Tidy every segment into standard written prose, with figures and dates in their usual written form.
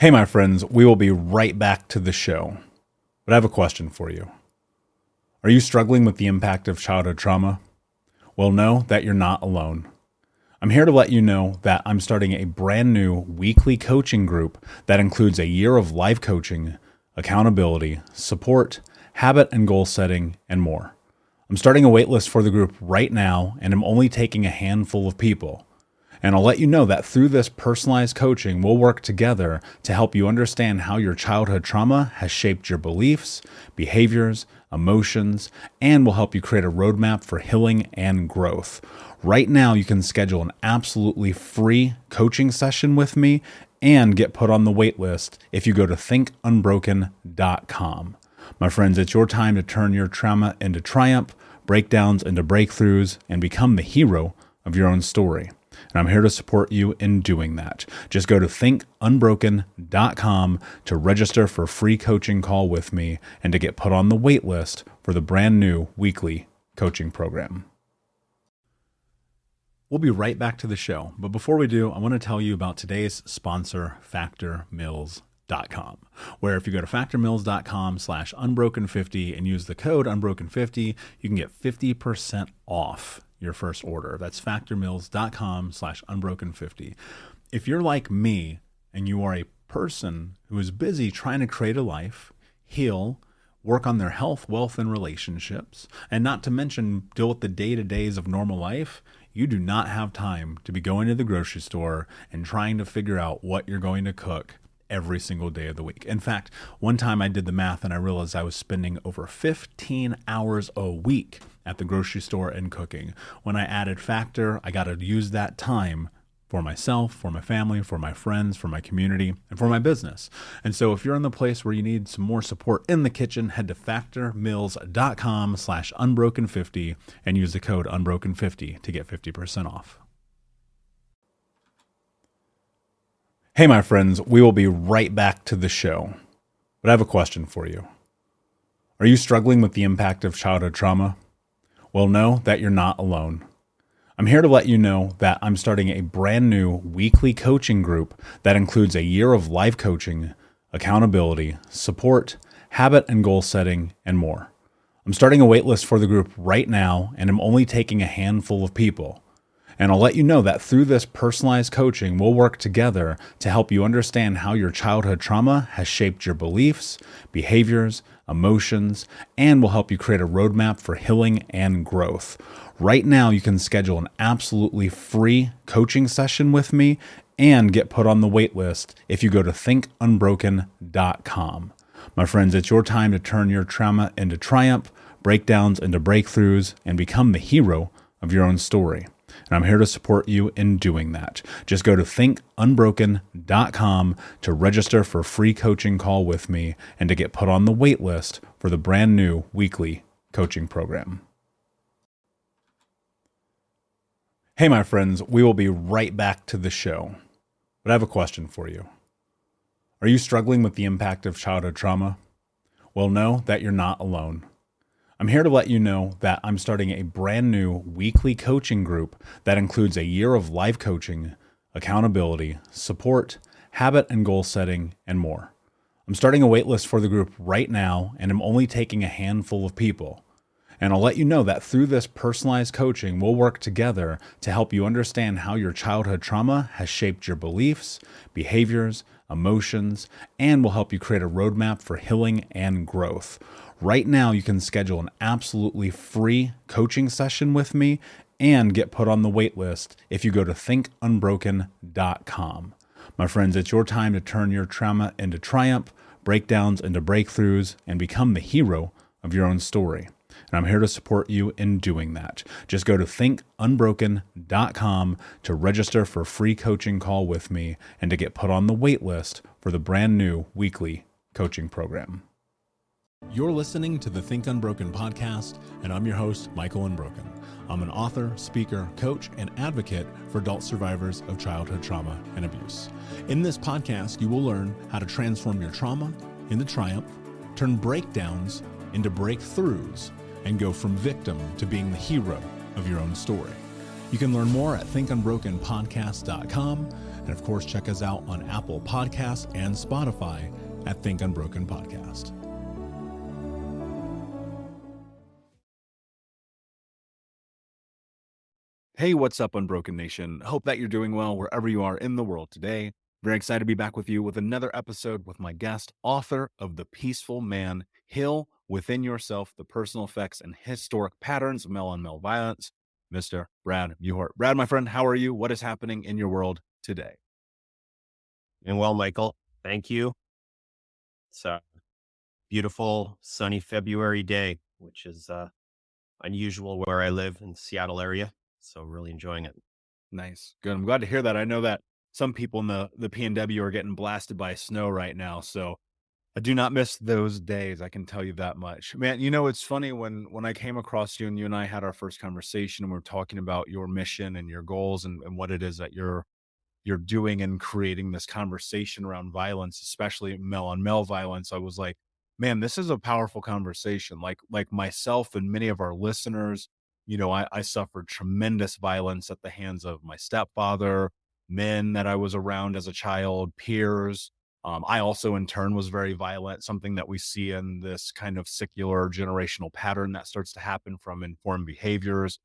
Hey, my friends, we will be right back to the show. But I have a question for you. Are you struggling with the impact of childhood trauma? Well, know that you're not alone. I'm here to let you know that I'm starting a brand new weekly coaching group that includes a year of life coaching, accountability, support, habit and goal setting, and more. I'm starting a waitlist for the group right now, and I'm only taking a handful of people. And I'll let you know that through this personalized coaching, we'll work together to help you understand how your childhood trauma has shaped your beliefs, behaviors, emotions, and will help you create a roadmap for healing and growth. Right now, you can schedule an absolutely free coaching session with me and get put on the wait list if you go to thinkunbroken.com. My friends, it's your time to turn your trauma into triumph, breakdowns into breakthroughs, and become the hero of your own story. And I'm here to support you in doing that. Just go to thinkunbroken.com to register for a free coaching call with me and to get put on the wait list for the brand new weekly coaching program. We'll be right back to the show. But before we do, I want to tell you about today's sponsor, factormeals.com, where if you go to factormeals.com/unbroken50 and use the code unbroken50, you can get 50% off your first order. That's factormeals.com/unbroken50. If you're like me and you are a person who is busy trying to create a life, heal, work on their health, wealth, and relationships, and not to mention deal with the day-to-days of normal life, you do not have time to be going to the grocery store and trying to figure out what you're going to cook every single day of the week. In fact, one time I did the math and I realized I was spending over 15 hours a week at the grocery store and cooking. When I added Factor, I got to use that time for myself, for my family, for my friends, for my community, and for my business. And so if you're in the place where you need some more support in the kitchen, head to factormeals.com/unbroken50 and use the code unbroken50 to get 50% off. Hey, my friends, we will be right back to the show. But I have a question for you. Are you struggling with the impact of childhood trauma? Well, know that you're not alone. I'm here to let you know that I'm starting a brand new weekly coaching group that includes a year of life coaching, accountability, support, habit and goal setting, and more. I'm starting a waitlist for the group right now, and I'm only taking a handful of people. And I'll let you know that through this personalized coaching, we'll work together to help you understand how your childhood trauma has shaped your beliefs, behaviors, emotions, and will help you create a roadmap for healing and growth. Right now, you can schedule an absolutely free coaching session with me and get put on the wait list if you go to thinkunbroken.com. My friends, it's your time to turn your trauma into triumph, breakdowns into breakthroughs, and become the hero of your own story. And I'm here to support you in doing that. Just go to thinkunbroken.com to register for a free coaching call with me and to get put on the wait list for the brand new weekly coaching program. Hey, my friends, we will be right back to the show. But I have a question for you. Are you struggling with the impact of childhood trauma? Well, know that you're not alone. I'm here to let you know that I'm starting a brand new weekly coaching group that includes a year of life coaching, accountability, support, habit and goal setting, and more. I'm starting a waitlist for the group right now, and I'm only taking a handful of people. And I'll let you know that through this personalized coaching, we'll work together to help you understand how your childhood trauma has shaped your beliefs, behaviors, emotions, and will help you create a roadmap for healing and growth. Right now, you can schedule an absolutely free coaching session with me and get put on the wait list if you go to thinkunbroken.com. My friends, it's your time to turn your trauma into triumph, breakdowns into breakthroughs, and become the hero of your own story. And I'm here to support you in doing that. Just go to thinkunbroken.com to register for a free coaching call with me and to get put on the wait list for the brand new weekly coaching program. You're listening to the Think Unbroken podcast, and I'm your host, Michael Unbroken. I'm an author, speaker, coach, and advocate for adult survivors of childhood trauma and abuse. In this podcast, you will learn how to transform your trauma into triumph, turn breakdowns into breakthroughs, and go from victim to being the hero of your own story. You can learn more at thinkunbrokenpodcast.com. And of course, check us out on Apple Podcasts and Spotify at Think Unbroken Podcast. Hey, what's up, Unbroken Nation? Hope that you're doing well wherever you are in the world today. Very excited to be back with you with another episode with my guest, author of The Peaceful Man, Heal Within Yourself, The Personal Effects and Historic Patterns of Male-on-Male Violence, Mr. Brad Mewhort. Brad, my friend, how are you? What is happening in your world today? And well, Michael, thank you. It's a beautiful, sunny February day, which is unusual where I live in the Seattle area. So really enjoying it. Nice. Good. I'm glad to hear that. I know that some people in the PNW are getting blasted by snow right now. So I do not miss those days. I can tell you that much. Man, you know, it's funny when I came across you and you and I had our first conversation and we are talking about your mission and your goals and what it is that you're doing and creating this conversation around violence, especially male on male violence. I was like, man, this is a powerful conversation. Like myself and many of our listeners, you know, I suffered tremendous violence at the hands of my stepfather, men that I was around as a child, peers. I also in turn was very violent, something that we see in this kind of secular generational pattern that starts to happen from informed behaviors.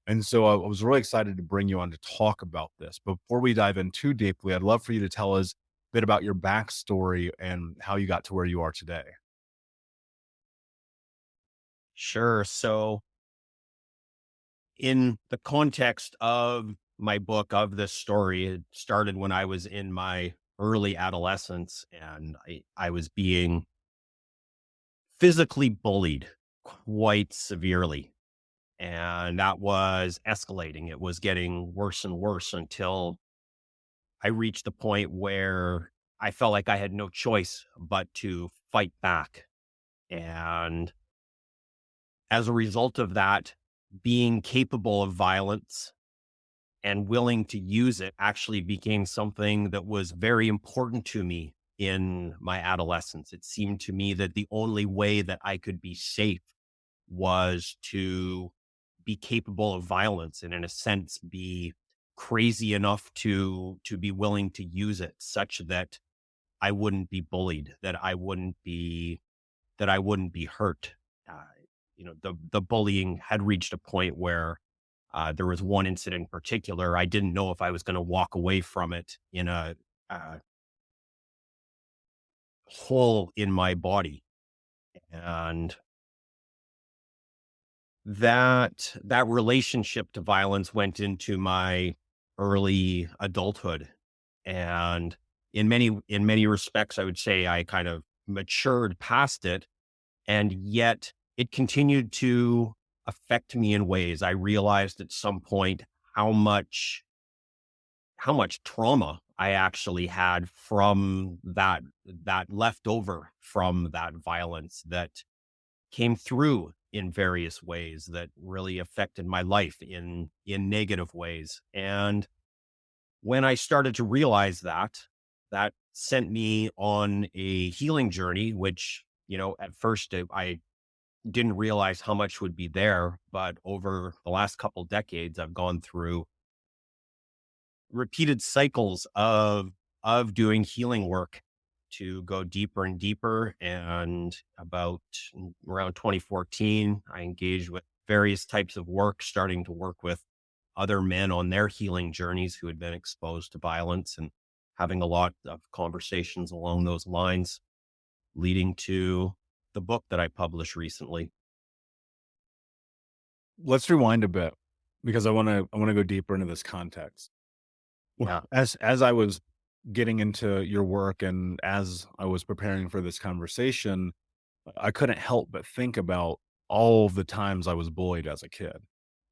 And so I was really excited to bring you on to talk about this. But before we dive in too deeply, I'd love for you to tell us a bit about your backstory and how you got to where you are today. Sure. So in the context of my book, of this story, it started when I was in my early adolescence and I was being physically bullied quite severely. And that was escalating. It was getting worse and worse until I reached the point where I felt like I had no choice but to fight back. And as a result of that, being capable of violence and willing to use it actually became something that was very important to me in my adolescence. It seemed to me that the only way that I could be safe was to be capable of violence and in a sense be crazy enough to be willing to use it such that I wouldn't be bullied, that I wouldn't be hurt. Uh, the bullying had reached a point where there was one incident in particular. I didn't know if I was going to walk away from it in a uh, hole in my body, and that relationship to violence went into my early adulthood, and in many respects, I would say I kind of matured past it, and yet it continued to affect me in ways. I realized at some point how much how much trauma I actually had from that left over from that violence that came through in various ways that really affected my life in negative ways. And when I started to realize that, that sent me on a healing journey, which, at first I didn't realize how much would be there. But over the last couple decades, I've gone through repeated cycles of doing healing work to go deeper and deeper. And about around 2014, I engaged with various types of work, starting to work with other men on their healing journeys who had been exposed to violence, and having a lot of conversations along those lines, leading to the book that I published recently. Let's rewind a bit because I want to go deeper into this context. Yeah. As I was getting into your work and as I was preparing for this conversation, I couldn't help but think about all of the times I was bullied as a kid.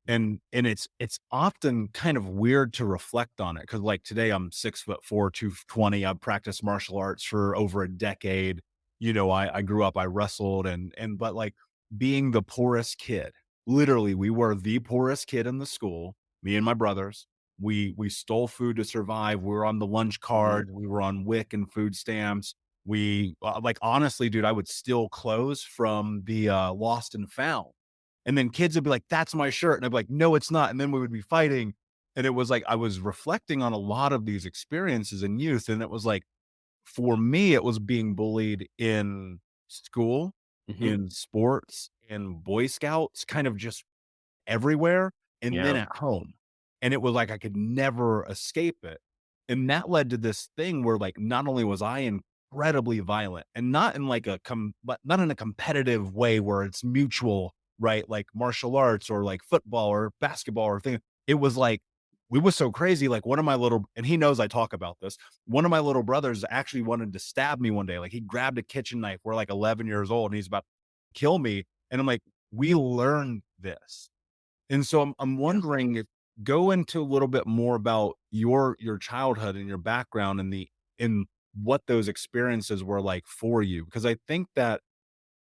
And it's often kind of weird to reflect on it because like today I'm 6'4", 220. I've practiced martial arts for over a decade. You know, I grew up, I wrestled and but like being the poorest kid, literally we were the poorest kid in the school, me and my brothers. We stole food to survive. We were on the lunch card. We were on WIC and food stamps. We like honestly, dude, I would steal clothes from the lost and found, and then kids would be like, "That's my shirt." And I'd be like, "No, it's not." And then we would be fighting. And it was like, I was reflecting on a lot of these experiences in youth. And it was like, for me, it was being bullied in school, Hmm. in sports, in Boy Scouts, kind of just everywhere, and then Yeah. at home. And it was like I could never escape it. And that led to this thing where, like, not only was I incredibly violent, and not in like but not in a competitive way where it's mutual, right? Like martial arts or like football or basketball or thing. It was like we was so crazy. Like one of my little, and he knows I talk about this. One of my little brothers actually wanted to stab me one day. Like he grabbed a kitchen knife. We're like 11 years old, and he's about to kill me. And I'm like, we learned this. And so I'm Yeah. wondering if go into a little bit more about your childhood and your background and what those experiences were like for you. Because I think that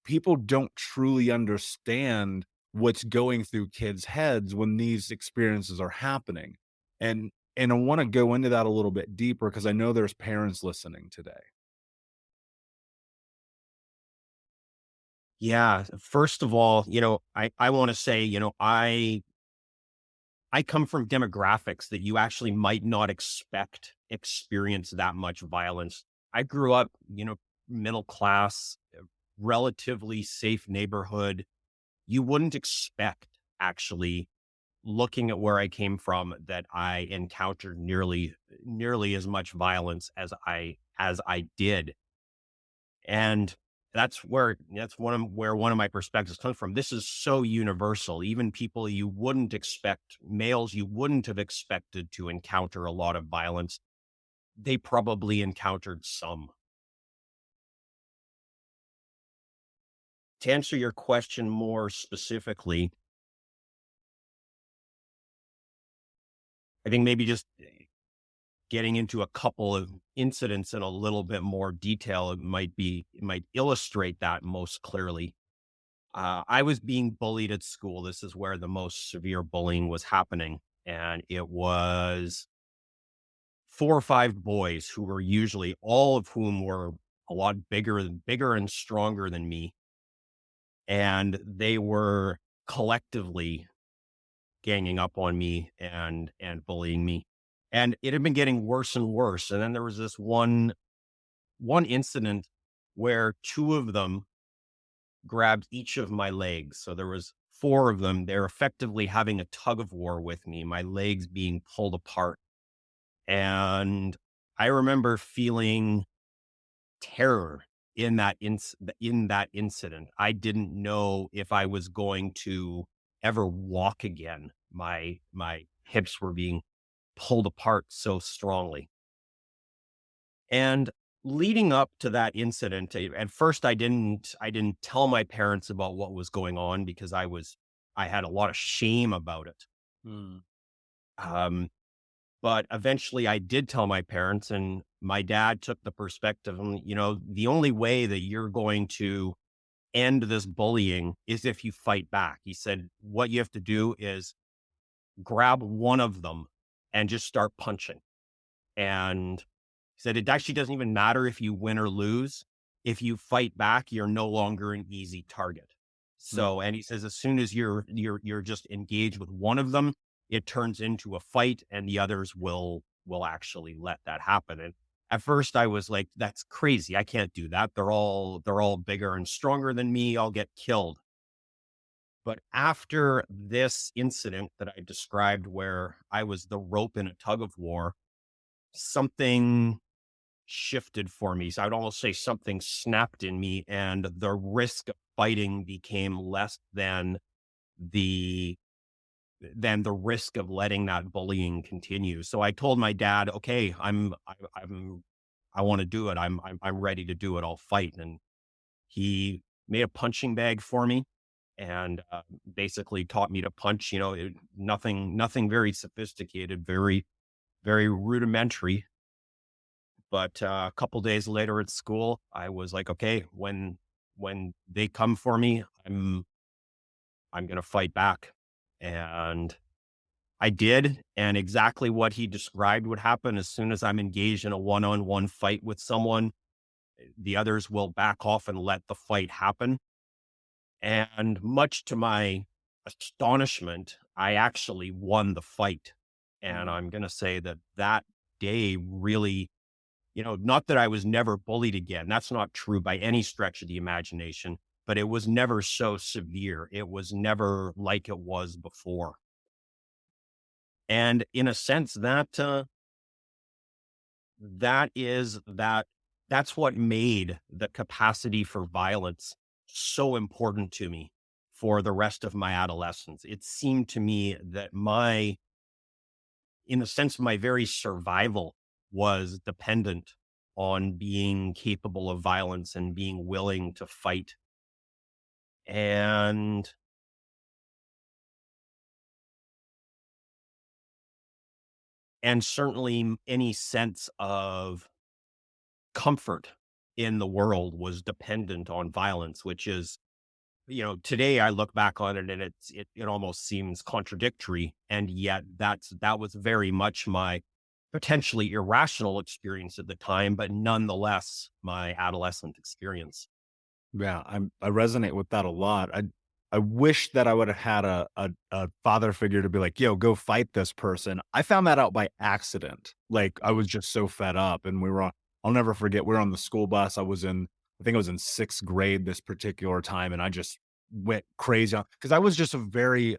people don't truly understand what's going through kids' heads when these experiences are happening. And I want to go into that a little bit deeper because I know there's parents listening today. Yeah. First of all, I want to say, I come from demographics that you actually might not experience that much violence. I grew up, middle class, relatively safe neighborhood. You wouldn't expect, actually, looking at where I came from, that I encountered nearly as much violence as I did. And that's one of my perspectives comes from. This is so universal. Even people you wouldn't expect, males you wouldn't have expected to encounter a lot of violence, they probably encountered some. To answer your question more specifically, I think maybe just getting into a couple of incidents in a little bit more detail, it might illustrate that most clearly. I was being bullied at school. This is where the most severe bullying was happening. And it was 4 or 5 boys who were usually, all of whom were a lot bigger and stronger than me. And they were collectively ganging up on me and bullying me. And it had been getting worse and worse. And then there was this one incident where two of them grabbed each of my legs. So there was four of them. They're effectively having a tug of war with me, my legs being pulled apart. And I remember feeling terror in that incident. I didn't know if I was going to ever walk again. My hips were being pulled apart so strongly. And leading up to that incident, at first I didn't tell my parents about what was going on because I had a lot of shame about it. Mm, Um, but eventually I did tell my parents, and my dad took the perspective, the only way that you're going to end this bullying is if you fight back. He said, what you have to do is grab one of them and just start punching. And he said, it actually doesn't even matter if you win or lose. If you fight back, you're no longer an easy target. mm, So, and he says, as soon as you're just engaged with one of them, it turns into a fight, and the others will actually let that happen. And at first I was like, that's crazy. I can't do that. They're all bigger and stronger than me. I'll get killed. But after this incident that I described, where I was the rope in a tug of war, something shifted for me. So I would almost say something snapped in me, and the risk of fighting became less the the risk of letting that bullying continue. So I told my dad, "Okay, I want to do it. I'm ready to do it. I'll fight." And he made a punching bag for me, and basically taught me to punch. Nothing very sophisticated, very rudimentary. But a couple days later at school, I was like, okay, when they come for me, I'm gonna fight back. And I did, and exactly what he described would happen. As soon as I'm engaged in a one-on-one fight with someone, the others will back off and let the fight happen. And much to my astonishment, I actually won the fight. And Mm. I'm going to say that that day really, not that I was never bullied again. That's not true by any stretch of the imagination, but it was never so severe. It was never like it was before. And in a sense, that is that that's what made the capacity for violence so important to me for the rest of my adolescence. It seemed to me that in a sense, my very survival was dependent on being capable of violence and being willing to fight. And certainly any sense of comfort in the world was dependent on violence, which is, today I look back on it and it almost seems contradictory. And yet that was very much my potentially irrational experience at the time, but nonetheless my adolescent experience. Yeah, I resonate with that a lot. I wish that I would have had a father figure to be like, "Yo, go fight this person." I found that out by accident. Like, I was just so fed up, and I'll never forget, we were on the school bus. I think I was in 6th grade this particular time, and I just went crazy because I was just a very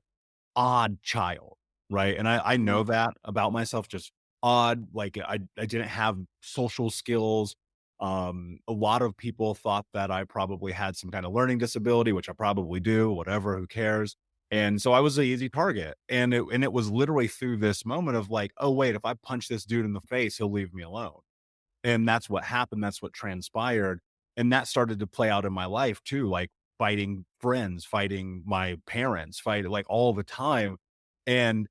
odd child, right? And I Mm. know that about myself, just odd. Like I didn't have social skills. A lot of people thought that I probably had some kind of learning disability, which I probably do, whatever, who cares? And so I was an easy target. And it was literally through this moment of like, oh wait, if I punch this dude in the face, he'll leave me alone. And that's what happened, that's what transpired, and that started to play out in my life too, like fighting friends, fighting my parents, fighting like all the time, and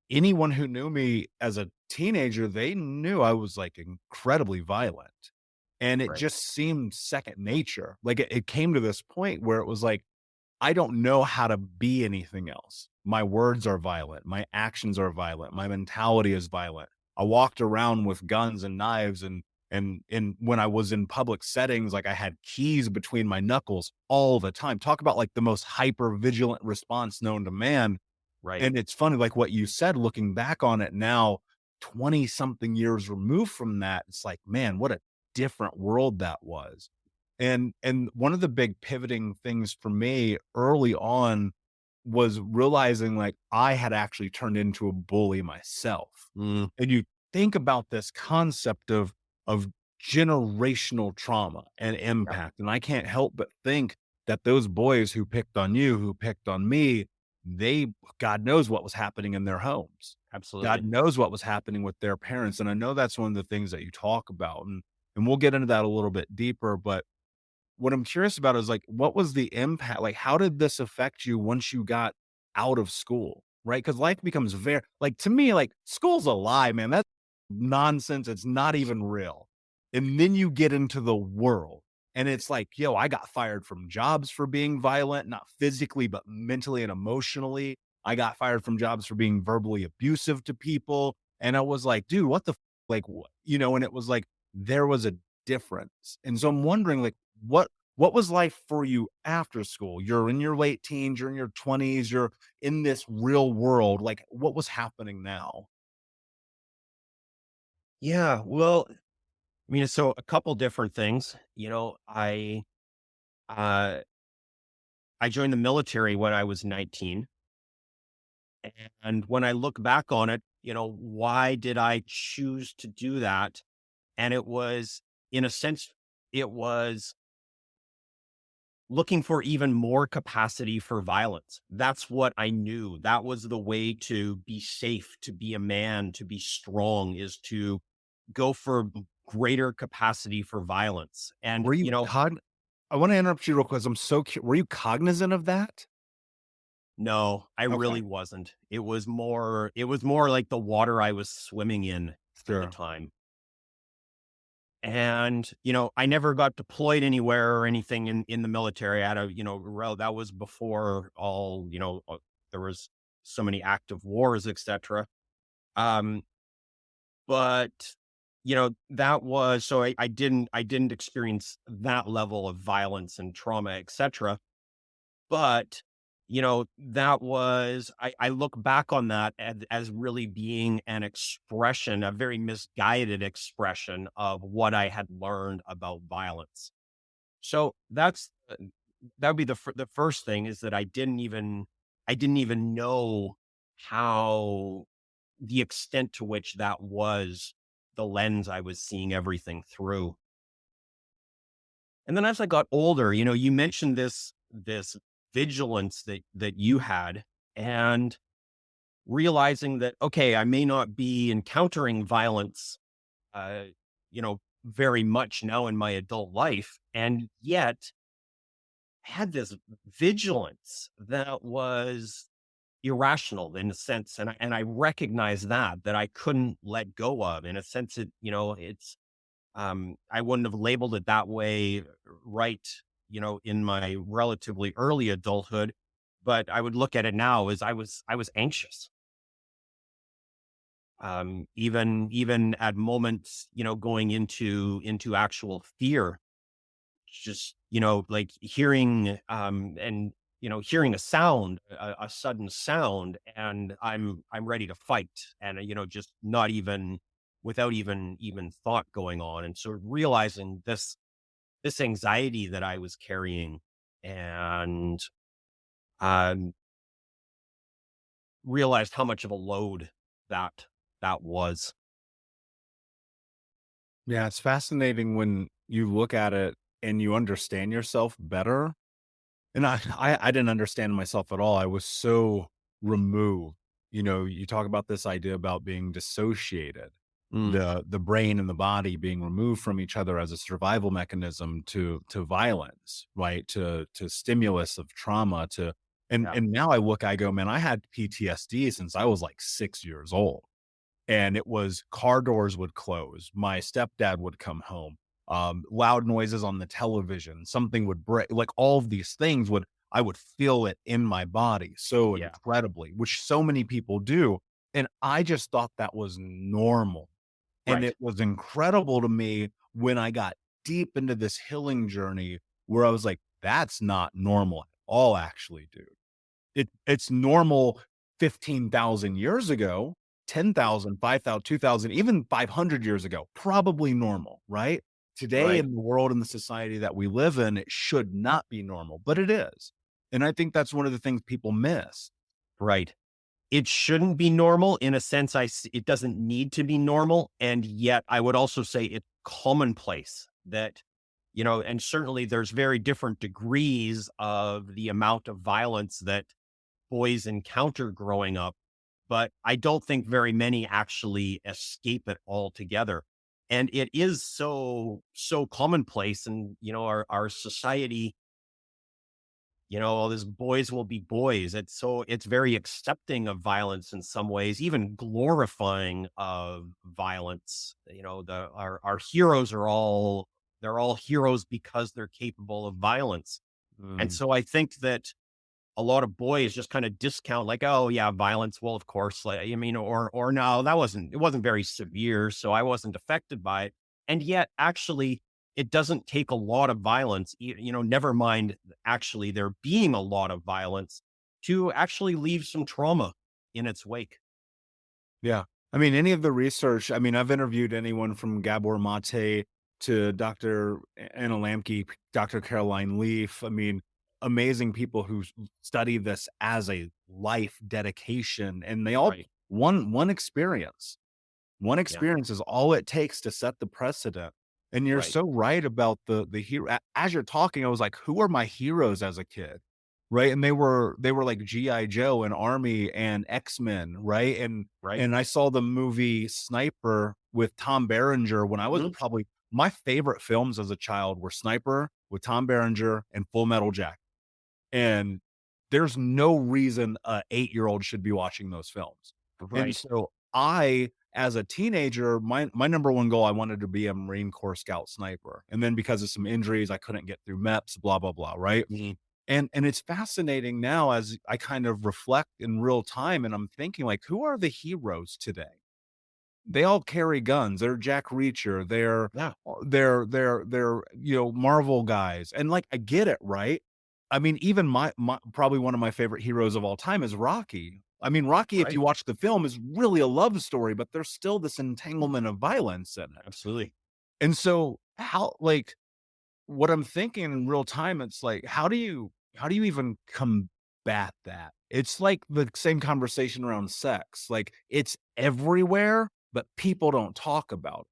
anyone who knew me as a teenager, they knew I was, like, incredibly violent, and it Right. just seemed second nature. Like, it came to this point where it was like, I don't know how to be anything else. My words are violent. My actions are violent. My mentality is violent. I walked around with guns and knives and when I was in public settings, like I had keys between my knuckles all the time. Talk about like the most hyper vigilant response known to man. Right. And it's funny, like what you said, looking back on it now, 20 something years removed from that, it's like, man, what a different world that was. And one of the big pivoting things for me early on was realizing like I had actually turned into a bully myself. Mm. And you think about this concept of generational trauma and Yep. impact. And I can't help but think that those boys who picked on you, who picked on me, they God knows what was happening in their homes. God Absolutely. knows what was happening with their parents. And I know that's one of the things that you talk about. And we'll get into that a little bit deeper, but what I'm curious about is like, what was the impact? Like, how did this affect you once you got out of school? Right. Cause life becomes very, like, to me, like, school's a lie, man. That's nonsense. It's not even real. And then you get into the world and it's like, yo, I got fired from jobs for being violent, not physically, but mentally and emotionally. I got fired from jobs for being verbally abusive to people. And I was like, dude, what the, like, and it was like, there was a difference. And so I'm wondering, like, what was life for you after school? You're in your late teens, you're in your 20s, you're in this real world. Like, what was happening now? Yeah. Well, I mean, so a couple different things. Uh, I joined the military when I was 19. And when I look back on it, why did I choose to do that? And it was, in a sense, it was looking for even more capacity for violence. That's what I knew. That was the way to be safe, to be a man, to be strong, is to go for greater capacity for violence. And, Were you I want to interrupt you real quick. I'm so were you cognizant of that? no, I Okay. really wasn't. It was more like the water I was swimming in at the Sure. time. And, I never got deployed anywhere or anything in the military. I had that was before there was so many active wars, etc. Um, but, that was, so I didn't experience that level of violence and trauma, etc. But, that was, I look back on that as really being an expression, a very misguided expression of what I had learned about violence. So that would be the first thing, is that I didn't even know how the extent to which that was the lens I was seeing everything through. And then as I got older, you mentioned this vigilance that you had, and realizing that, okay, I may not be encountering violence, very much now in my adult life, and yet had this vigilance that was irrational in a sense, and I recognized that I couldn't let go of. In a sense, it's I wouldn't have labeled it that way, right, in my relatively early adulthood, but I would look at it now as I was anxious. Even at moments, going into actual fear, just, like hearing, and hearing a sound, a sudden sound, and I'm ready to fight, and just not even, without even thought going on, and so realizing this anxiety that I was carrying, and um realized how much of a load that that was. Yeah, it's fascinating when you look at it and you understand yourself better. And I didn't understand myself at all. I was so removed. You talk about this idea about being dissociated, Mm, the brain and the body being removed from each other as a survival mechanism to violence, right? To stimulus of trauma, to yeah, and now I go, man, I had PTSD since I was like 6 years old. And it was car doors would close, my stepdad would come home, loud noises on the television, something would break, like all of these things would, I would feel it in my body so yeah, incredibly, which so many people do. And I just thought that was normal. And right, it was incredible to me when I got deep into this healing journey where I was like, that's not normal at all, actually, dude. It's normal 15,000 years ago, 10,000, 5,000, 2,000, even 500 years ago, probably normal, right? Today right, in the world and the society that we live in, it should not be normal, but it is. And I think that's one of the things people miss. right. It shouldn't be normal in a sense. It doesn't need to be normal, and yet I would also say it's commonplace that, and certainly there's very different degrees of the amount of violence that boys encounter growing up, but I don't think very many actually escape it altogether. And it is so commonplace, and our society, all this boys will be boys. It's very accepting of violence in some ways, even glorifying of violence. Our heroes they're all heroes because they're capable of violence. And Mm. so I think that a lot of boys just kind of discount, like, oh yeah, violence. Well, of course, like, or no, it wasn't very severe, so I wasn't affected by it. And yet, actually, it doesn't take a lot of violence, never mind actually there being a lot of violence to actually leave some trauma in its wake. Yeah. I mean, any of the research, I mean, I've interviewed anyone from Gabor Mate to Dr. Anna Lamke, Dr. Caroline Leaf. I mean, amazing people who study this as a life dedication, and they all Right. one experience. One Yeah. experience is all it takes to set the precedent. And you're Right. so right about the hero. As you're talking, I was like, who are my heroes as a kid? Right. And they were like G.I. Joe and Army and X-Men, right? Right. And I saw the movie Sniper with Tom Berenger when I was Mhm. probably, my favorite films as a child were Sniper with Tom Berenger and Full Metal Jacket. And there's no reason a 8-year-old should be watching those films. And Right. so as a teenager, my number one goal, I wanted to be a Marine Corps Scout sniper. And then because of some injuries, I couldn't get through MEPS, blah, blah, blah, right? Mhm. And it's fascinating now as I kind of reflect in real time and I'm thinking like, who are the heroes today? They all carry guns. They're Jack Reacher. Yeah. They're Marvel guys. And like, I get it, right? I mean, even my probably one of my favorite heroes of all time is Rocky. I mean, Rocky, if Right. you watch the film, is really a love story, but there's still this entanglement of violence in it. Absolutely. And so how, like, what I'm thinking in real time, it's like, how do you even combat that? It's like the same conversation around sex. Like, it's everywhere, but people don't talk about it.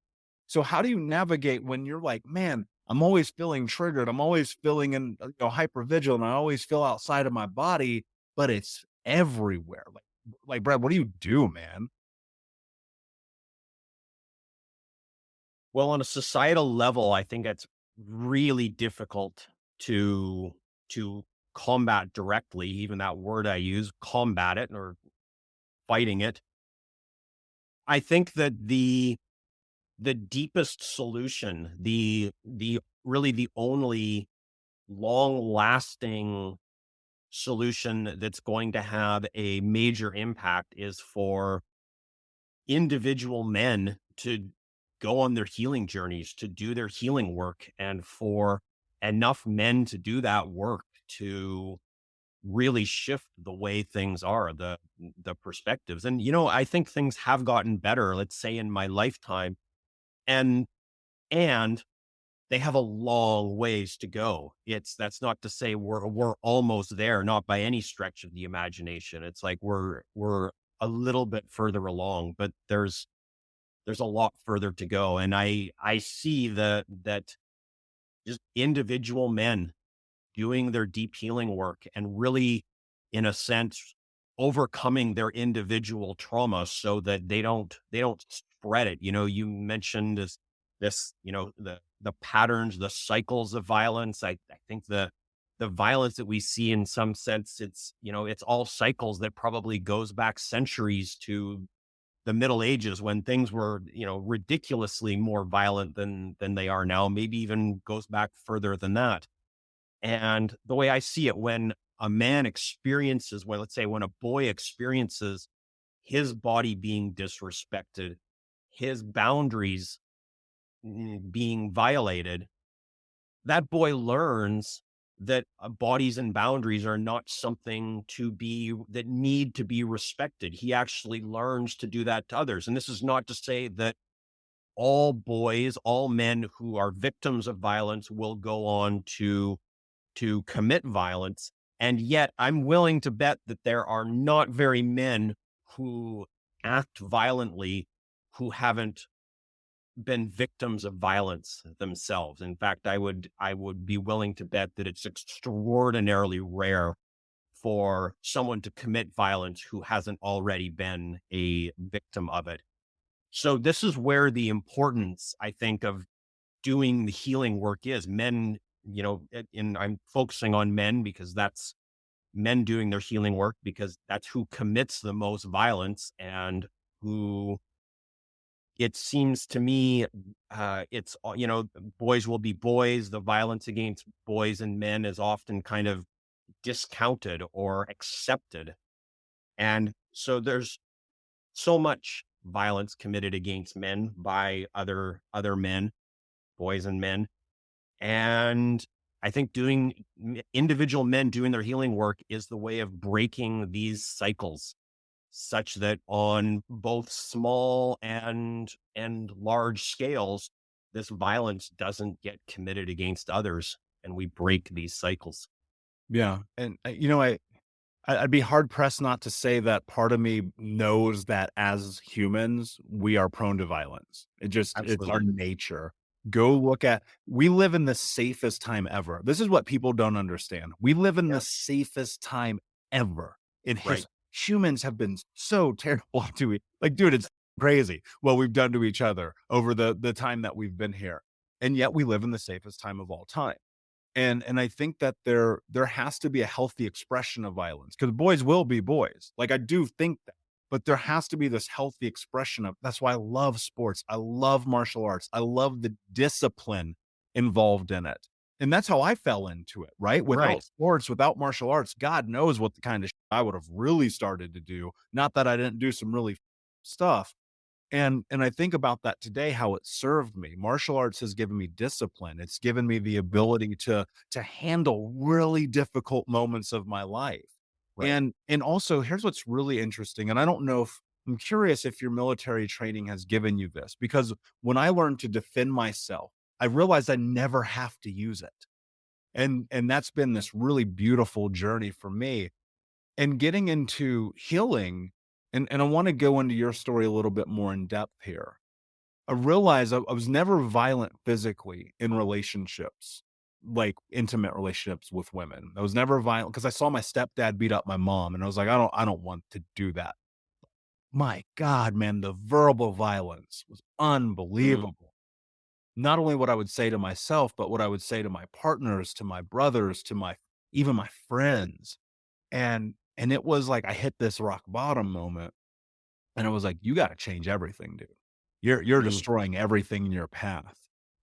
So how do you navigate when you're like, man, I'm always feeling triggered. I'm always feeling hyper vigilant. I always feel outside of my body, but it's everywhere. Like Brad, what do you do, man? Well, on a societal level, I think it's really difficult to to combat directly, even that word I use, combat it or fighting it. I think that the deepest solution, the really the only long-lasting solution that's going to have a major impact is for individual men to go on their healing journeys, to do their healing work, and for enough men to do that work to really shift the way things are, the perspectives. And I think things have gotten better, let's say in my lifetime, and and they have a long ways to go. That's not to say we're almost there, not by any stretch of the imagination. It's like we're a little bit further along, but there's a lot further to go. And I see that just individual men doing their deep healing work and really, in a sense, overcoming their individual trauma so that they don't spread it. You mentioned this, the patterns, the cycles of violence. I think the violence that we see, in some sense, it's all cycles that probably goes back centuries to the Middle Ages, when things were, ridiculously more violent than they are now, maybe even goes back further than that. And the way I see it, when a man experiences, well, let's say when a boy experiences his body being disrespected, his boundaries being violated, that boy learns that bodies and boundaries are not something that need to be respected. He actually learns to do that to others. And this is not to say that all boys, all men who are victims of violence will go on to commit violence. And yet I'm willing to bet that there are not very men who act violently who haven't been victims of violence themselves. In fact, I would be willing to bet that it's extraordinarily rare for someone to commit violence who hasn't already been a victim of it. So this is where the importance, I think, of doing the healing work is. Men, and I'm focusing on men because that's men doing their healing work, because that's who commits the most violence, and who, it seems to me, boys will be boys. The violence against boys and men is often kind of discounted or accepted. And so there's so much violence committed against men by other men, boys and men. And I think individual men doing their healing work is the way of breaking these cycles, such that on both small and large scales, this violence doesn't get committed against others, and we break these cycles. Yeah. And I'd be hard pressed not to say that part of me knows that as humans, we are prone to violence. It's our Absolutely. nature. Go look at, we live in the safest time ever. This is what people don't understand. We live in the Yeah. safest time ever in Right. history. Humans have been so terrible to each, like, dude, it's crazy what we've done to each other over the time that we've been here. And yet we live in the safest time of all time. And I think that there has to be a healthy expression of violence, because boys will be boys. Like, I do think that. But there has to be this healthy expression of, that's why I love sports. I love martial arts. I love the discipline involved in it. And that's how I fell into it, right? Right. Without sports, without martial arts, God knows what the kind of I would have really started to do. Not that I didn't do some really stuff, And I think about that today, how it served me. Martial arts has given me discipline. It's given me the ability to handle really difficult moments of my life. Right. And also, here's what's really interesting, and I don't know if I'm curious if your military training has given you this, because when I learned to defend myself, I realized I never have to use it. And that's been this really beautiful journey for me. And getting into healing, and I want to go into your story a little bit more in depth here. I realized I was never violent physically in relationships, like intimate relationships with women. I was never violent because I saw my stepdad beat up my mom, and I was like, I don't want to do that. My God, man, the verbal violence was Mm. unbelievable. Not only what I would say to myself, but what I would say to my partners, to my brothers, to my even my friends. And it was like I hit this rock bottom moment, and it was like, "You gotta change everything, dude. You're Mm. destroying everything in your path."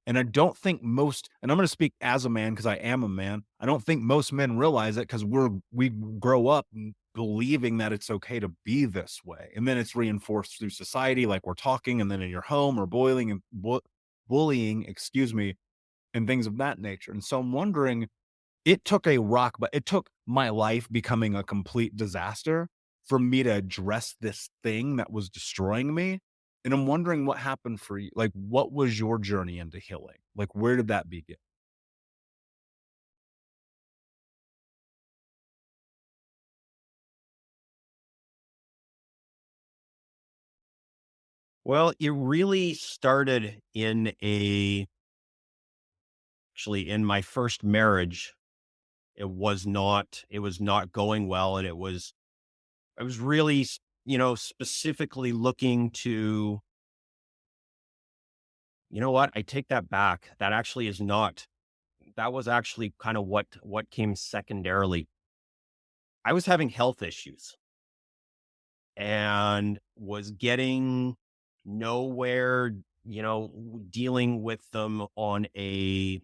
And I don't think most, and I'm gonna speak as a man because I am a man. I don't think most men realize it because we grow up believing that it's okay to be this way, and then it's reinforced through society, like we're talking, and then in your home or boiling and bullying, excuse me, and things of that nature. And so I'm wondering, it took a rock, but it took my life becoming a complete disaster for me to address this thing that was destroying me. And I'm wondering what happened for you. Like, what was your journey into healing? Like, where did that begin? Well, it really started actually in my first marriage. It was not going well. And I was really, specifically looking to, you know what? I take that back. That actually is not, that was actually kind of what came secondarily. I was having health issues and was getting nowhere, dealing with them on in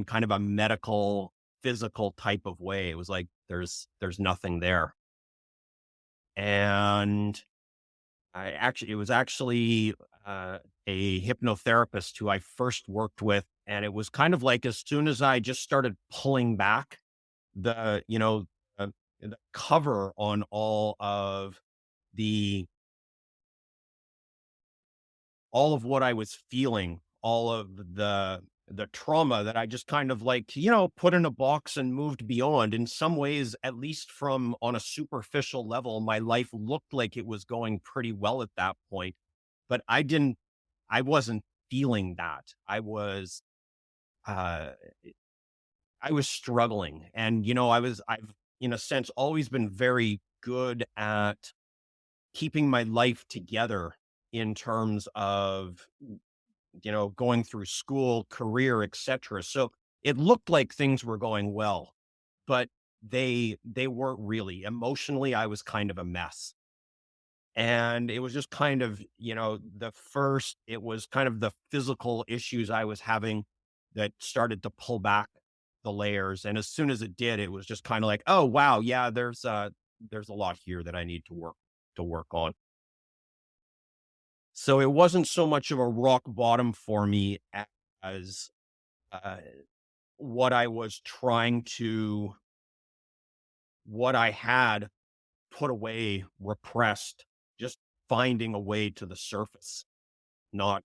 kind of a medical, physical type of way. It was like there's nothing there. And it was actually a hypnotherapist who I first worked with, and it was kind of like as soon as I just started pulling back the, the cover on the all of what I was feeling, all of the trauma that I just kind of like, put in a box and moved beyond. In some ways, at least from on a superficial level, my life looked like it was going pretty well at that point. But I wasn't feeling that. Uh I was struggling. And I've in a sense always been very good at keeping my life together in terms of going through school, career, etc. So it looked like things were going well, but they weren't really. Emotionally, I was kind of a mess. And it was just kind of, it was kind of the physical issues I was having that started to pull back the layers. And as soon as it did, it was just kind of like, oh wow, yeah, there's a lot here that I need to work on. So it wasn't so much of a rock bottom for me as uh, what I was trying to, what I had put away, repressed, just finding a way to the surface, not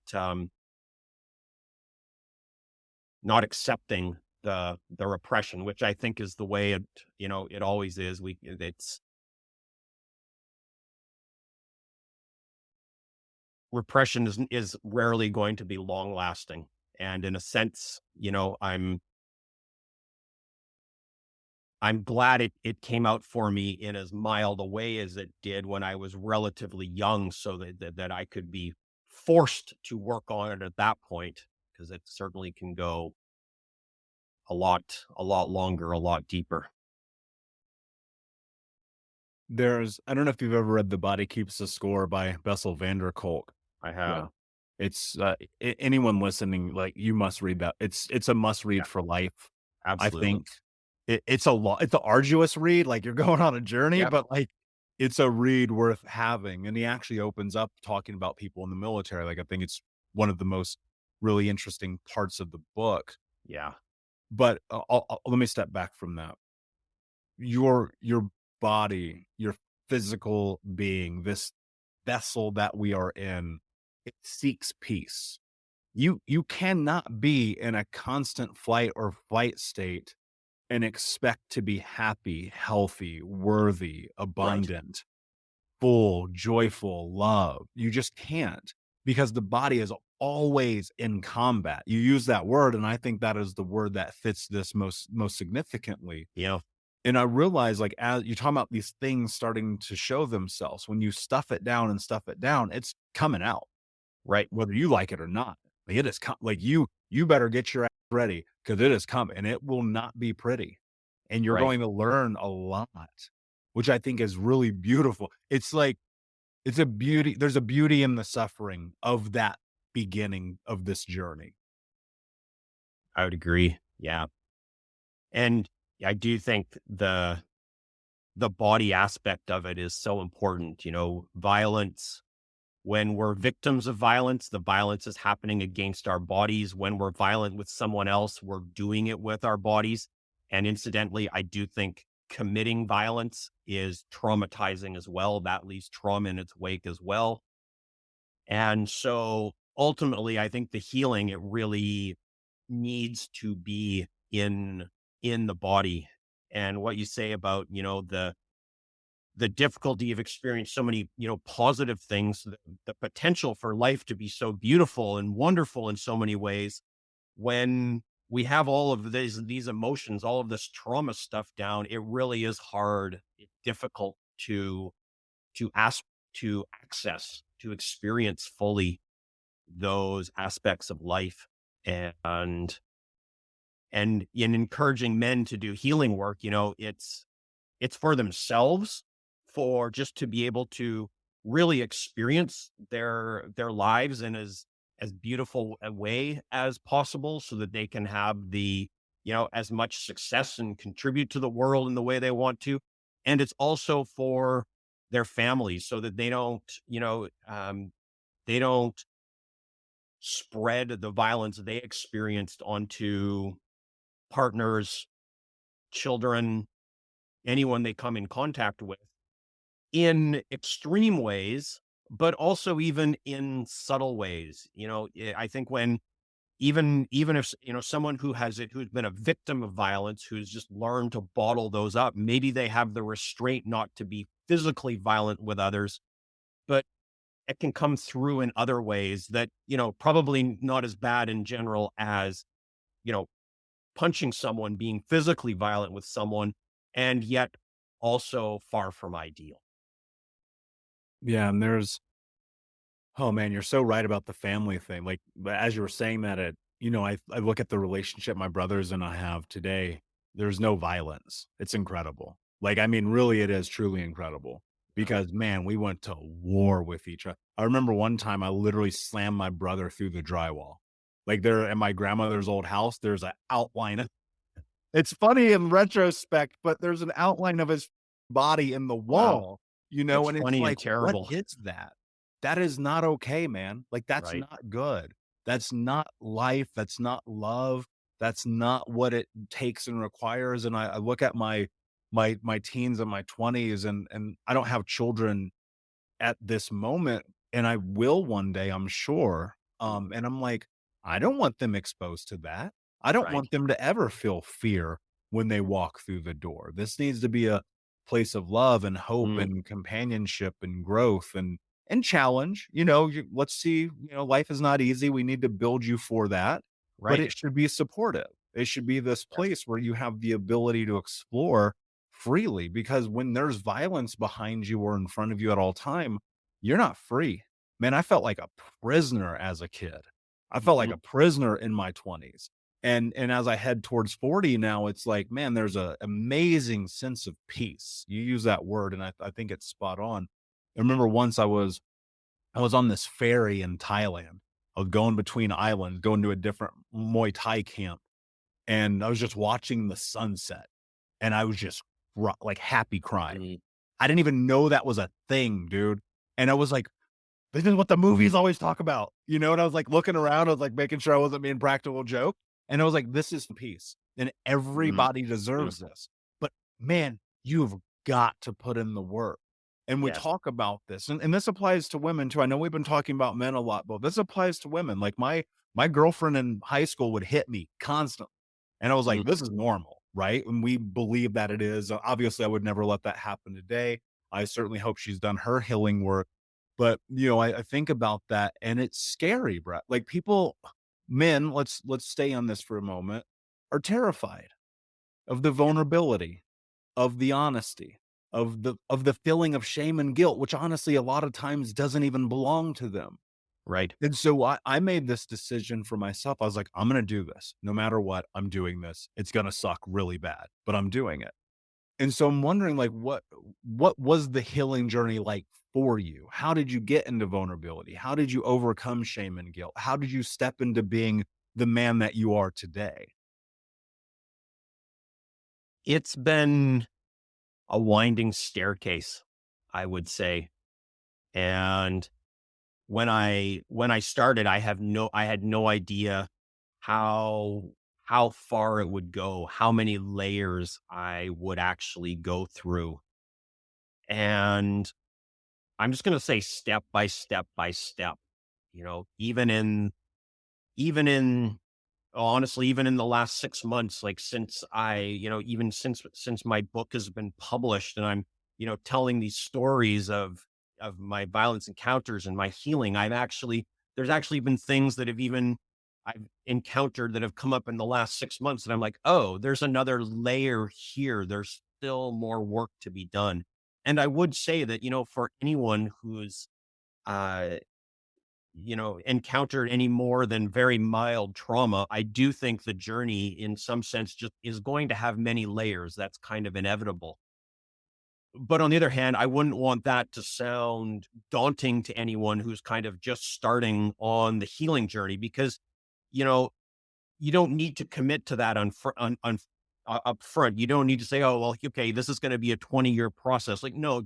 not accepting the repression, which I think is the way it always is. It's repression is rarely going to be long lasting, and in a sense, I'm glad it came out for me in as mild a way as it did when I was relatively young, so that I could be forced to work on it at that point, because it certainly can go a lot longer, a lot deeper. I don't know if you've ever read The Body Keeps the Score by Bessel van der Kolk. I have. Yeah. It's anyone listening, like, you must read that. It's a must Yeah, read for life. I absolutely. think it's a lot. It's an arduous read. Like, you're going on a journey, Yep. but like, it's a read worth having. And he actually opens up talking about people in the military. Like, I think it's one of the most really interesting parts of the book. Yeah. But let me step back from that. Your body, your physical being, this vessel that we are in, it seeks peace. You cannot be in a constant flight or fight state and expect to be happy, healthy, worthy, Right. abundant, full, joyful, love. You just can't, because the body is always in combat. You use that word, and I think that is the word that fits this most significantly. Yeah. And I realize, like, as you're talking about these things starting to show themselves, when you stuff it down and stuff it down, it's coming out, Right. whether you like it or not. Like, it is like, you better get your ass ready, because it is coming, and it will not be pretty. And you're Right. going to learn a lot, which I think is really beautiful. It's like, it's a beauty. There's a beauty in the suffering of that beginning of this journey. I would agree. Yeah. And I do think the body aspect of it is so important. Violence, when we're victims of violence, the violence is happening against our bodies. When we're violent with someone else, we're doing it with our bodies. And incidentally, I do think committing violence is traumatizing as well. That leaves trauma in its wake as well. And so ultimately, I think the healing, it really needs to be in the body. And what you say about, the difficulty of experiencing so many, positive things, the potential for life to be so beautiful and wonderful in so many ways. When we have all of these emotions, all of this trauma stuff down, it really is hard, difficult to ask, to access, to experience fully those aspects of life. And in encouraging men to do healing work, it's for themselves, for just to be able to really experience their lives in as beautiful a way as possible, so that they can have as much success and contribute to the world in the way they want to. And it's also for their families, so that they don't spread the violence they experienced onto partners, children, anyone they come in contact with, in extreme ways, but also even in subtle ways. I think when even if someone who's been a victim of violence, who's just learned to bottle those up, maybe they have the restraint not to be physically violent with others, but it can come through in other ways that, probably not as bad in general as, you know, punching someone, being physically violent with someone, and yet also far from ideal. Yeah, and oh man, you're so right about the family thing. Like, but as you were saying that, I look at the relationship my brothers and I have today. There's no violence. It's incredible. Like, I mean, really, it is truly incredible, because man, we went to war with each other. I remember one time I literally slammed my brother through the drywall. Like, there in my grandmother's old house, there's an outline. It's funny in retrospect, but there's an outline of his body in the Wow. wall, It's and it's funny and like, what terrible. is that? That is not okay, man. Like, that's Right. not good. That's not life. That's not love. That's not what it takes and requires. And I look at my teens and my 20s, and I don't have children at this moment, and I will one day, I'm sure. And I'm like, I don't want them exposed to that. I don't Right. want them to ever feel fear when they walk through the door. This needs to be a place of love and hope Mm, and companionship and growth and challenge. Let's see, life is not easy. We need to build you for that, but right. it should be supportive. It should be this Yes. place where you have the ability to explore freely, because when there's violence behind you or in front of you at all time, you're not free. Man, I felt like a prisoner as a kid. I felt like Mhm. a prisoner in my 20s. And as I head towards 40 now, it's like, man, there's a amazing sense of peace. You use that word, and I think it's spot on. I remember once I was on this ferry in Thailand. I was going between islands, going to a different Muay Thai camp, and I was just watching the sunset, and I was just like happy crying. Mm. I didn't even know that was a thing, dude. And I was like, this is what the movies always talk about, you know? And I was like looking around, I was like making sure I wasn't being practical joke. And I was like, this is peace. And Mm, everybody deserves beautiful. this. But man, you've got to put in the work. And we Yes. talk about this. And this applies to women too. I know we've been talking about men a lot, but this applies to women. Like my girlfriend in high school would hit me constantly. And I was Mm, like, this is normal, right? And we believe that it is. Obviously, I would never let that happen today. I certainly hope she's done her healing work. But you know, I think about that and it's scary, Brett. Like people, men, let's stay on this for a moment, are terrified of the vulnerability, of the honesty, of the feeling of shame and guilt, which honestly a lot of times doesn't even belong to them. right. And so I made this decision for myself. I was like, I'm gonna do this. No matter what, I'm doing this. It's gonna suck really bad, but I'm doing it. And so I'm wondering, like, what was the healing journey like for you? How did you get into vulnerability? How did you overcome shame and guilt? How did you step into being the man that you are today? It's been a winding staircase, I would say. And when I started, I had no idea how how far it would go, how many layers I would actually go through. And I'm just going to say step by step by step, you know, even in honestly, even in the last 6 months, like since even since my book has been published and I'm, telling these stories of my violence encounters and my healing, there's actually been things that I've encountered that have come up in the last 6 months, and I'm like, oh, there's another layer here. There's still more work to be done. And I would say that, for anyone who's uh encountered any more than very mild trauma, I do think the journey in some sense just is going to have many layers. That's kind of inevitable. But on the other hand, I wouldn't want that to sound daunting to anyone who's kind of just starting on the healing journey because, you know, you don't need to commit to that up front. You don't need to say, "Oh, well, okay, this is going to be a 20-year process." Like, no,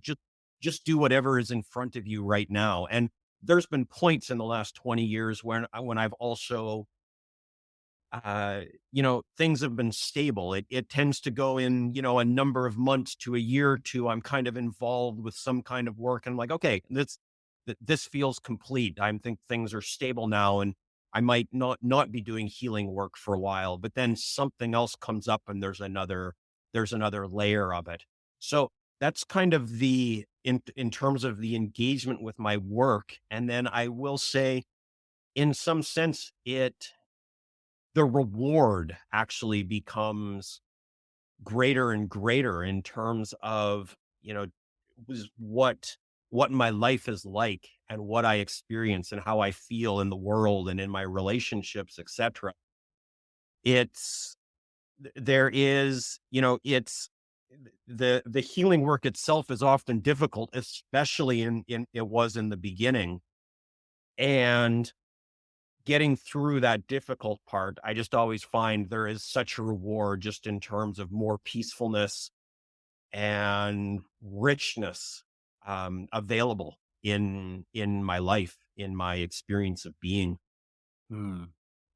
just do whatever is in front of you right now. And there's been points in the last 20 years when I've also things have been stable. It tends to go in, a number of months to a year or two. I'm kind of involved with some kind of work, and I'm like, okay, this feels complete. I think things are stable now, and I might not be doing healing work for a while. But then something else comes up, and there's another layer of it. So that's kind of in terms of the engagement with my work. And then I will say, in some sense, the reward actually becomes greater and greater in terms of, was what my life is like and what I experience and how I feel in the world and in my relationships, etc. It's there is, it's the healing work itself is often difficult, especially in it was in the beginning. And getting through that difficult part, I just always find there is such a reward just in terms of more peacefulness and richness available in my life, in my experience of being. Hmm.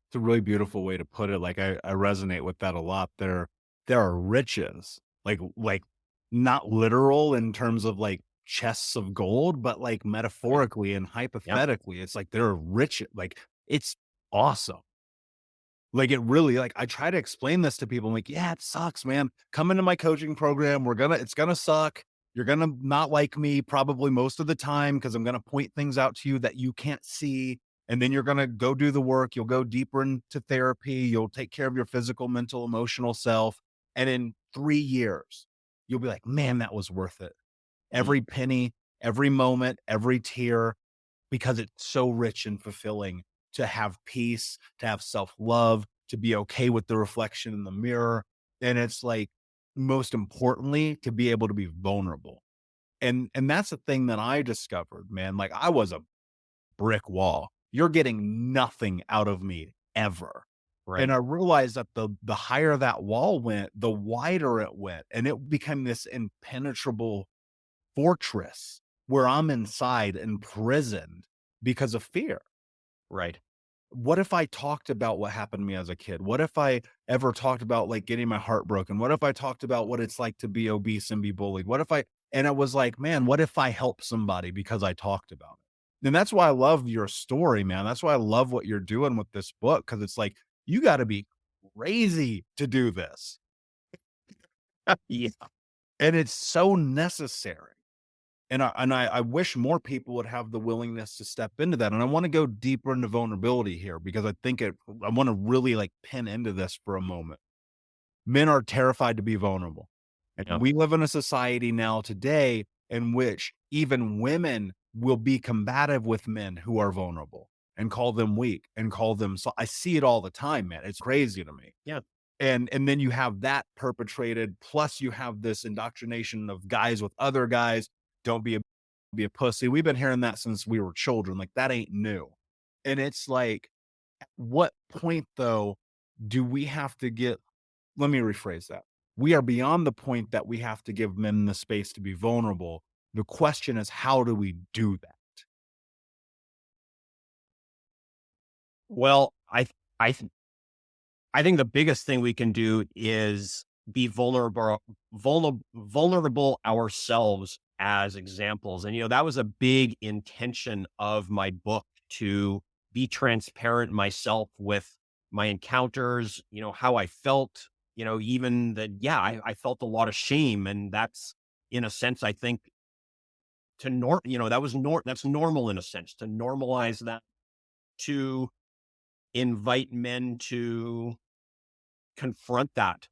It's a really beautiful way to put it. Like I resonate with that a lot. There are riches, like not literal in terms of like chests of gold, but like Right. metaphorically and Yep. hypothetically, it's like there are rich, like it's awesome. Like, it really like, I try to explain this to people. I'm like, "Yeah, it sucks, man. Come into my coaching program. It's gonna suck. You're gonna not like me probably most of the time because I'm gonna point things out to you that you can't see, and then you're gonna go do the work. You'll go deeper into therapy. You'll take care of your physical, mental, emotional self, and in 3 years, you'll be like, 'Man, that was worth it.' Mm. Every penny, every moment, every tear, because it's so rich and fulfilling to have peace, to have self-love, to be okay with the reflection in the mirror. And it's like, most importantly, to be able to be vulnerable. And that's the thing that I discovered, man. Like I was a brick wall. You're getting nothing out of me ever. And Right. I realized that the higher that wall went, the wider it went. And it became this impenetrable fortress where I'm inside imprisoned because of fear. Right. What if I talked about what happened to me as a kid? What if I ever talked about like getting my heart broken? What if I talked about what it's like to be obese and be bullied? And I was like, man, what if I help somebody because I talked about it? And that's why I love your story, man. That's why I love what you're doing with this book. Cause it's like, you got to be crazy to do this. Yeah. And it's so necessary. And I wish more people would have the willingness to step into that. And I want to go deeper into vulnerability here because I want to really like pin into this for a moment. Men are terrified to be vulnerable. And Yeah. we live in a society now today in which even women will be combative with men who are vulnerable and call them weak and call them, so I see it all the time, man. It's crazy to me. Yeah. And then you have that perpetrated, plus you have this indoctrination of guys with other guys. Don't be a pussy. We've been hearing that since we were children. Like that ain't new. And it's like, at what point though do we have to get, let me rephrase that. We are beyond the point that we have to give men the space to be vulnerable. The question is, how do we do that? Well, I I think the biggest thing we can do is be vulnerable ourselves as examples. And, that was a big intention of my book, to be transparent myself with my encounters, how I felt, even that, yeah, I felt a lot of shame. And that's, in a sense, I think that's normal in a sense, to normalize that, to invite men to confront that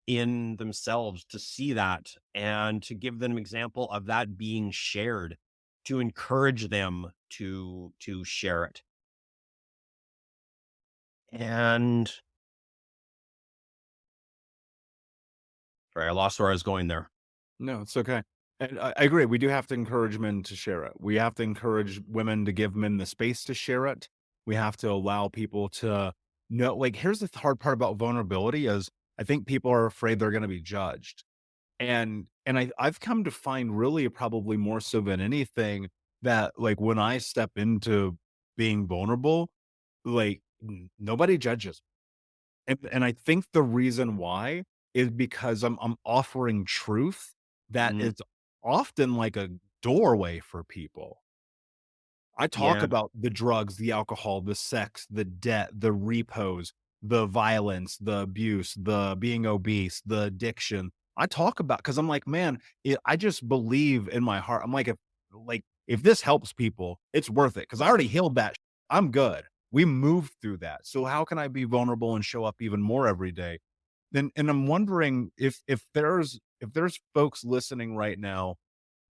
in themselves, to see that and to give them an example of that being shared, to encourage them to share it. And sorry, I lost where I was going there. No, it's okay. And I agree. We do have to encourage men to share it. We have to encourage women to give men the space to share it. We have to allow people to know. Like, here's the hard part about vulnerability is I think people are afraid they're going to be judged. I've come to find really probably more so than anything that like when I step into being vulnerable, like nobody judges. And I think the reason why is because I'm offering truth that Mhm. is often like a doorway for people. I talk Yeah, about the drugs, the alcohol, the sex, the debt, the repos, the violence, the abuse, the being obese, the addiction. I talk about because I'm like, man, I just believe in my heart. I'm like if this helps people, it's worth it because I already healed that. I'm good. We moved through that. So how can I be vulnerable and show up even more every day? And I'm wondering if there's folks listening right now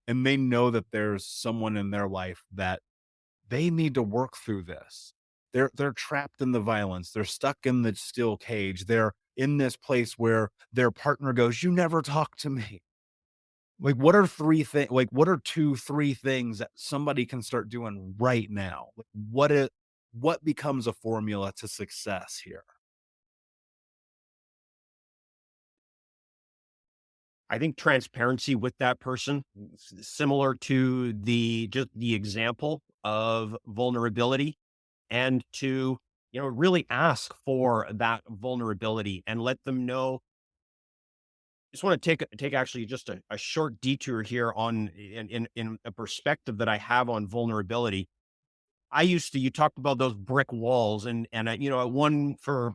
and they know that there's someone in their life that they need to work through this. They're trapped in the violence. They're stuck in the steel cage. They're in this place where their partner goes, "You never talk to me." Like, what are what are 2, 3 things that somebody can start doing right now? Like, what becomes a formula to success here? I think transparency with that person, similar to the example of vulnerability, and to, really ask for that vulnerability and let them know. Just want to take actually just a short detour here on in a perspective that I have on vulnerability. You talked about those brick walls, and one for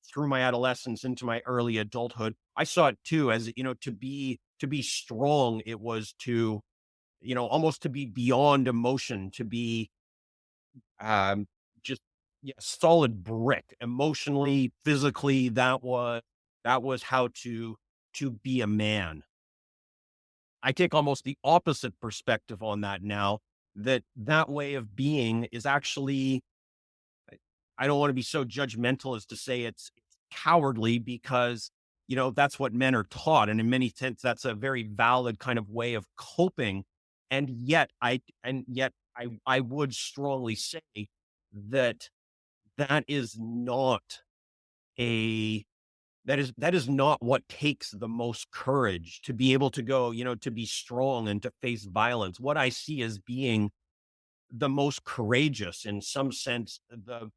through my adolescence into my early adulthood, I saw it too as, to be strong. It was to, almost to be beyond emotion, to be, um, just, yeah, solid brick emotionally, physically. That was how to be a man. I take almost the opposite perspective on that now, that way of being is actually, I don't want to be so judgmental as to say it's cowardly, because, that's what men are taught. And in many sense, that's a very valid kind of way of coping. And yet I would strongly say that that is not a that is not what takes the most courage to be able to go, to be strong and to face violence. What I see as being the most courageous, in some sense, the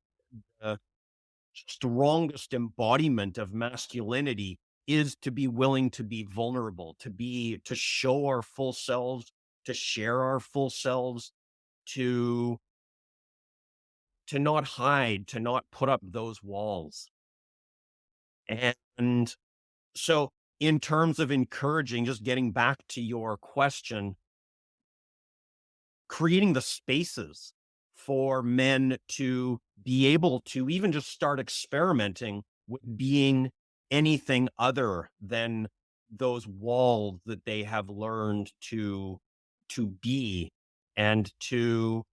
strongest embodiment of masculinity is to be willing to be vulnerable, to show our full selves, to share our full selves, to not hide, to not put up those walls. And so, in terms of encouraging, just getting back to your question, creating the spaces for men to be able to even just start experimenting with being anything other than those walls that they have learned to be, and to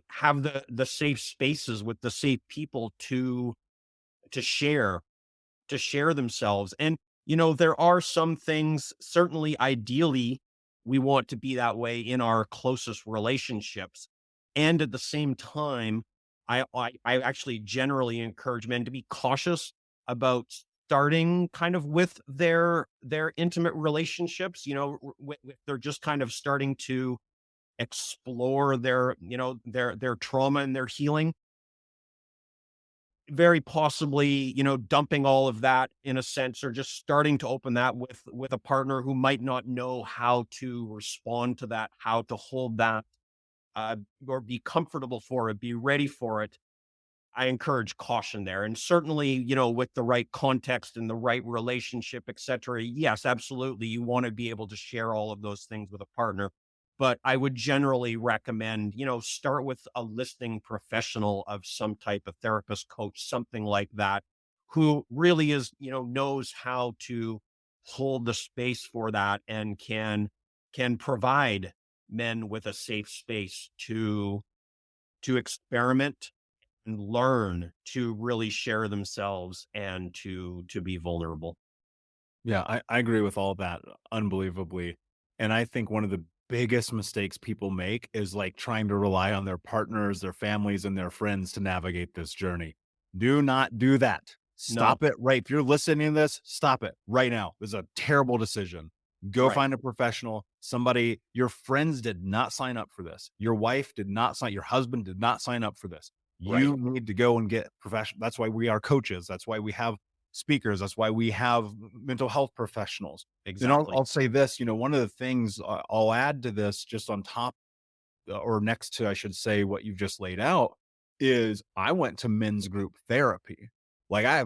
have the safe spaces with the safe people to share to share themselves. And, there are some things, certainly ideally, we want to be that way in our closest relationships. And at the same time, I actually generally encourage men to be cautious about starting kind of with their intimate relationships, if they're just kind of starting to explore their trauma and their healing, very possibly, dumping all of that in a sense, or just starting to open that with a partner who might not know how to respond to that, how to hold that, or be comfortable for it, be ready for it. I encourage caution there. And certainly, with the right context and the right relationship, et cetera, yes, absolutely. You want to be able to share all of those things with a partner. But I would generally recommend, start with a listening professional of some type of therapist, coach, something like that, who really is, knows how to hold the space for that, and can provide men with a safe space to experiment and learn to really share themselves and to be vulnerable. Yeah, I agree with all that unbelievably. And I think one of the biggest mistakes people make is like trying to rely on their partners, their families, and their friends to navigate this journey. Do not do that. No, Stop it right. If you're listening to this, stop it right now. This is a terrible decision. Go right, find a professional, somebody. Your friends did not sign up for this. Your wife did not sign, your husband did not sign up for this. right, You need to go and get professional. That's why we are coaches. That's why we have speakers. That's why we have mental health professionals. And exactly. I'll say this, one of the things I'll add to this, just on top, or next to, I should say, what you've just laid out, is I went to men's group therapy. Like,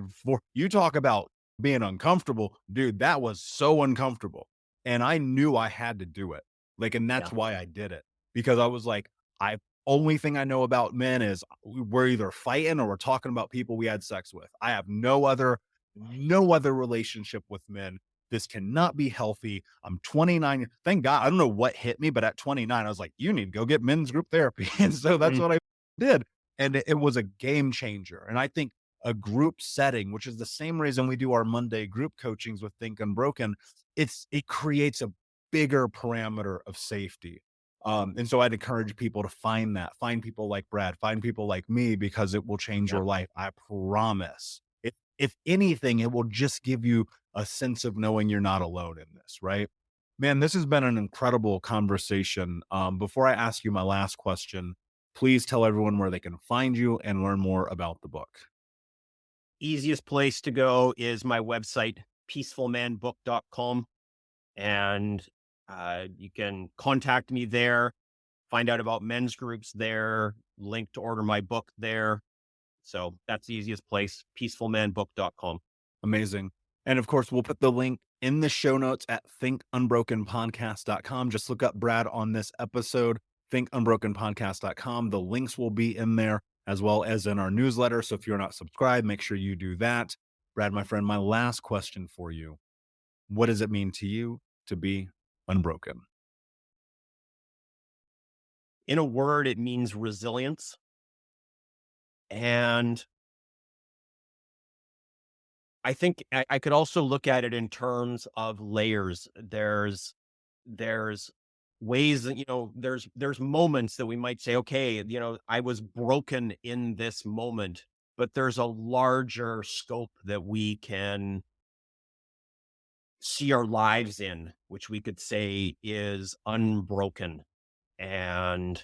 you talk about being uncomfortable, dude, that was so uncomfortable. And I knew I had to do it. Like, and Yeah, that's why I did it, because I was like, I only thing I know about men is we're either fighting or we're talking about people we had sex with. I have no other relationship with men. This cannot be healthy. I'm 29. Thank God. I don't know what hit me, but at 29, I was like, you need to go get men's group therapy. And so that's mm, what I did. And it was a game changer. And I think a group setting, which is the same reason we do our Monday group coachings with Think Unbroken, it creates a bigger parameter of safety. And so I'd encourage people to find people like Brad, find people like me, because it will change yeah. your life. I promise. If anything, it will just give you a sense of knowing you're not alone in this, right? Man, this has been an incredible conversation. Before I ask you my last question, please tell everyone where they can find you and learn more about the book. Easiest place to go is my website, peacefulmanbook.com. And you can contact me there, find out about men's groups there, link to order my book there. So that's the easiest place, peacefulmanbook.com. Amazing. And of course, we'll put the link in the show notes at thinkunbrokenpodcast.com. Just look up Brad on this episode, thinkunbrokenpodcast.com. The links will be in there, as well as in our newsletter. So if you're not subscribed, make sure you do that. Brad, my friend, my last question for you: what does it mean to you to be unbroken? In a word, it means resilience. And I think I could also look at it in terms of layers. There's ways that, there's moments that we might say, okay, I was broken in this moment, but there's a larger scope that we can see our lives in, which we could say is unbroken. And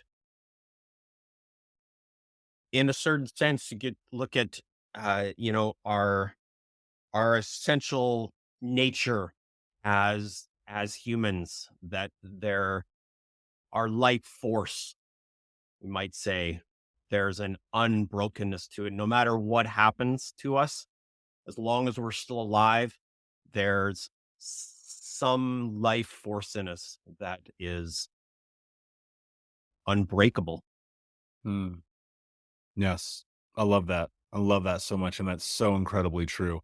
in a certain sense, you look at, our essential nature as humans, that our life force, we might say, there's an unbrokenness to it. No matter what happens to us, as long as we're still alive, there's some life force in us that is unbreakable. Yes. I love that. I love that so much. And that's so incredibly true.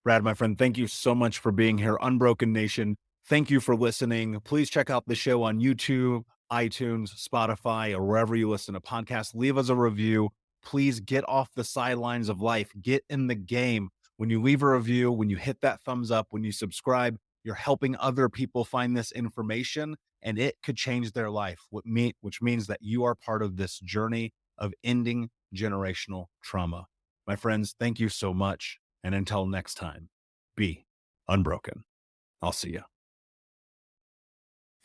Brad, my friend, thank you so much for being here. Unbroken Nation, thank you for listening. Please check out the show on YouTube, iTunes, Spotify, or wherever you listen to podcasts. Leave us a review. Please get off the sidelines of life. Get in the game. When you leave a review, when you hit that thumbs up, when you subscribe, you're helping other people find this information, and it could change their life, which means that you are part of this journey of ending generational trauma. My friends, thank you so much. And until next time, be unbroken. I'll see you.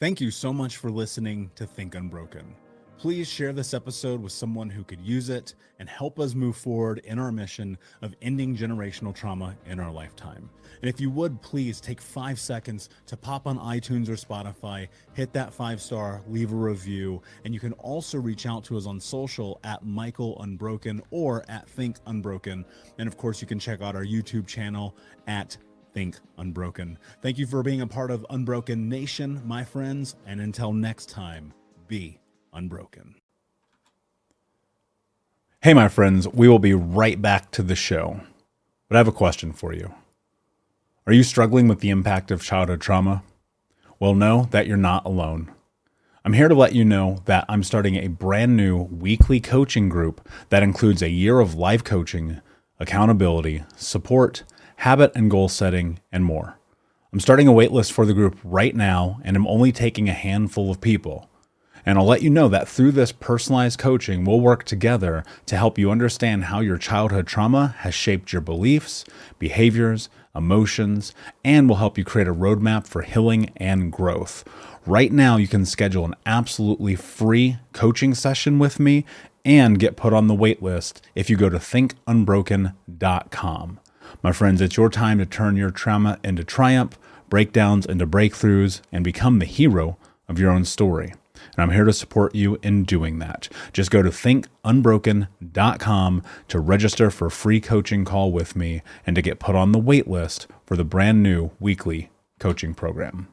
Thank you so much for listening to Think Unbroken. Please share this episode with someone who could use it and help us move forward in our mission of ending generational trauma in our lifetime. And if you would, please take 5 seconds to pop on iTunes or Spotify, hit that 5-star, leave a review, and you can also reach out to us on social at Michael Unbroken or at Think Unbroken. And of course, you can check out our YouTube channel at Think Unbroken. Thank you for being a part of Unbroken Nation, my friends, and until next time, be unbroken. Hey, my friends, we will be right back to the show. But I have a question for you. Are you struggling with the impact of childhood trauma? Well, know that you're not alone. I'm here to let you know that I'm starting a brand new weekly coaching group that includes a year of live coaching, accountability, support, habit and goal setting, and more. I'm starting a waitlist for the group right now, and I'm only taking a handful of people. And I'll let you know that through this personalized coaching, we'll work together to help you understand how your childhood trauma has shaped your beliefs, behaviors, emotions, and will help you create a roadmap for healing and growth. Right now, you can schedule an absolutely free coaching session with me and get put on the wait list if you go to thinkunbroken.com. My friends, it's your time to turn your trauma into triumph, breakdowns into breakthroughs, and become the hero of your own story. And I'm here to support you in doing that. Just go to thinkunbroken.com to register for a free coaching call with me and to get put on the wait list for the brand new weekly coaching program.